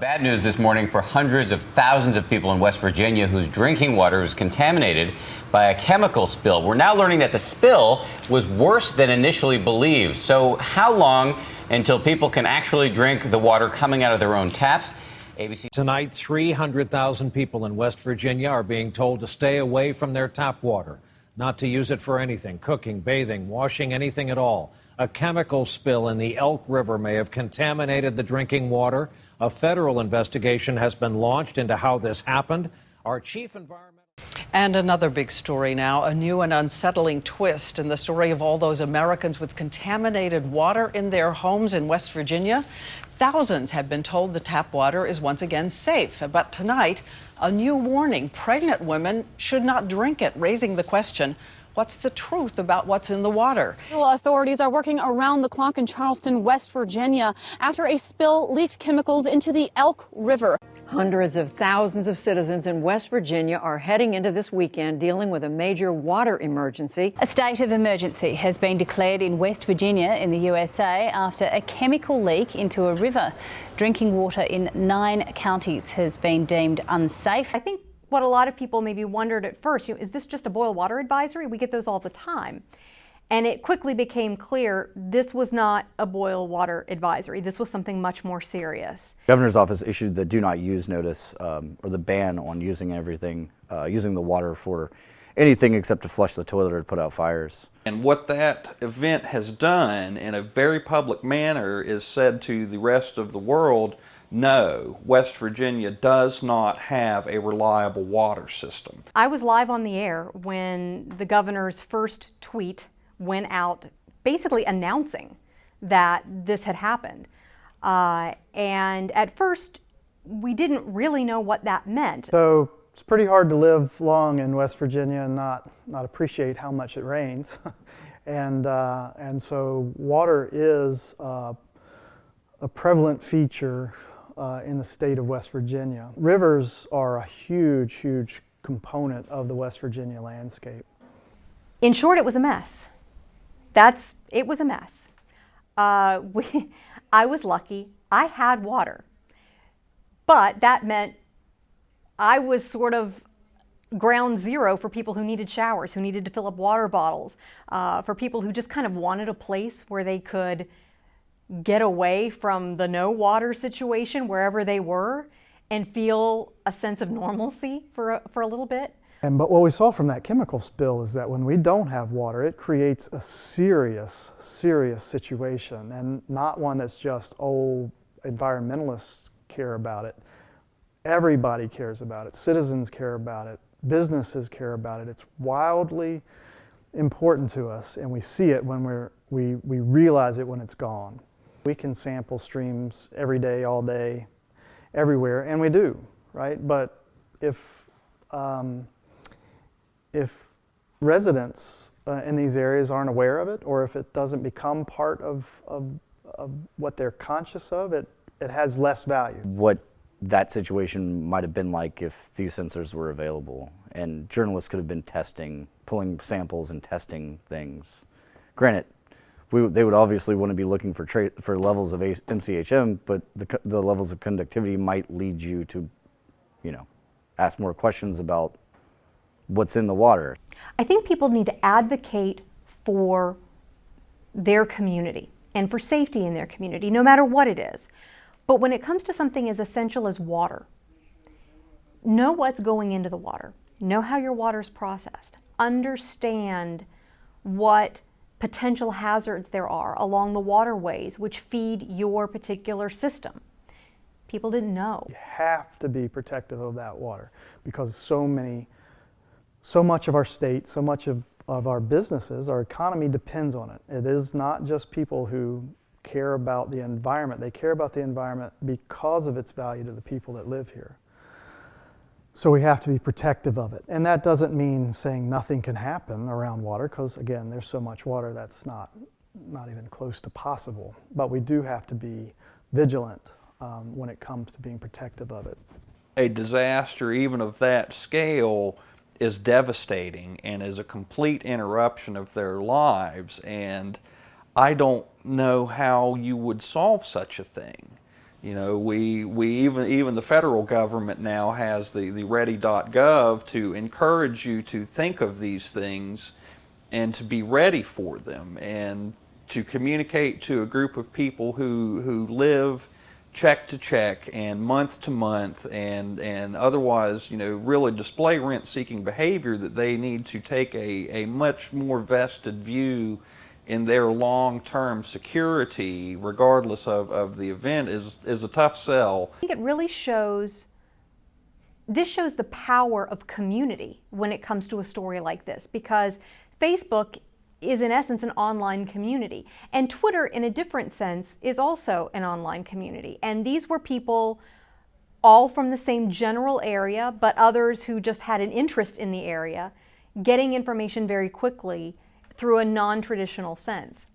Bad news this morning for hundreds of thousands of people in West Virginia whose drinking water was contaminated by a chemical spill. We're now learning that the spill was worse than initially believed. So how long until people can actually drink the water coming out of their own taps? ABC. Tonight, 300,000 people in West Virginia are being told to stay away from their tap water, not to use it for anything, cooking, bathing, washing, anything at all. A chemical spill in the Elk River may have contaminated the drinking water. A federal investigation has been launched into how this happened. Our chief environmental... And another big story now, a new and unsettling twist in the story of all those Americans with contaminated water in their homes in West Virginia. Thousands have been told the tap water is once again safe. But tonight, a new warning. Pregnant women should not drink it, raising the question, what's the truth about what's in the water? Well, authorities are working around the clock in Charleston, West Virginia, after a spill leaked chemicals into the Elk River. Hundreds of thousands of citizens in West Virginia are heading into this weekend dealing with a major water emergency. A state of emergency has been declared in West Virginia in the USA after a chemical leak into a river. Drinking water in 9 counties has been deemed unsafe. I think what a lot of people maybe wondered at first, is this just a boil water advisory? We get those all the time. And it quickly became clear this was not a boil water advisory. This was something much more serious. The governor's office issued the do not use notice, or the ban on using using the water for anything except to flush the toilet or to put out fires. And what that event has done in a very public manner is said to the rest of the world, no, West Virginia does not have a reliable water system. I was live on the air when the governor's first tweet went out basically announcing that this had happened. And at first, we didn't really know what that meant. So it's pretty hard to live long in West Virginia and not appreciate how much it rains. and so water is a prevalent feature in the state of West Virginia. Rivers are a huge, huge component of the West Virginia landscape. In short, it was a mess. It was a mess. I was lucky. I had water. But that meant I was sort of ground zero for people who needed showers, who needed to fill up water bottles, for people who just kind of wanted a place where they could get away from the no water situation wherever they were and feel a sense of normalcy for a little bit. But what we saw from that chemical spill is that when we don't have water, it creates a serious, serious situation, and not one that's just, environmentalists care about it. Everybody cares about it. Citizens care about it. Businesses care about it. It's wildly important to us, and we see it when we realize it when it's gone. We can sample streams every day, all day, everywhere, and we do, right? But if residents in these areas aren't aware of it, or if it doesn't become part of what they're conscious of, it has less value. What that situation might have been like if these sensors were available and journalists could have been pulling samples and testing things. Granted, they would obviously want to be looking for levels of MCHM, but the levels of conductivity might lead you to, ask more questions about what's in the water. I think people need to advocate for their community and for safety in their community, no matter what it is. But when it comes to something as essential as water, know what's going into the water. Know how your water is processed. Understand what potential hazards there are along the waterways which feed your particular system. People didn't know. You have to be protective of that water because so much of our state, so much of our businesses, our economy depends on it. It is not just people who care about the environment. They care about the environment because of its value to the people that live here. So we have to be protective of it. And that doesn't mean saying nothing can happen around water, because again, there's so much water that's not even close to possible. But we do have to be vigilant when it comes to being protective of it. A disaster even of that scale is devastating and is a complete interruption of their lives, and I don't know how you would solve such a thing. You know, we even the federal government now has the ready.gov to encourage you to think of these things and to be ready for them, and to communicate to a group of people who live check to check and month to month and otherwise, you know, really display rent-seeking behavior, that they need to take a much more vested view in their long-term security, regardless of the event, is a tough sell. I think it really shows, this shows the power of community when it comes to a story like this, because Facebook is in essence an online community, and Twitter in a different sense is also an online community. And these were people all from the same general area, but others who just had an interest in the area, getting information very quickly through a non-traditional sense.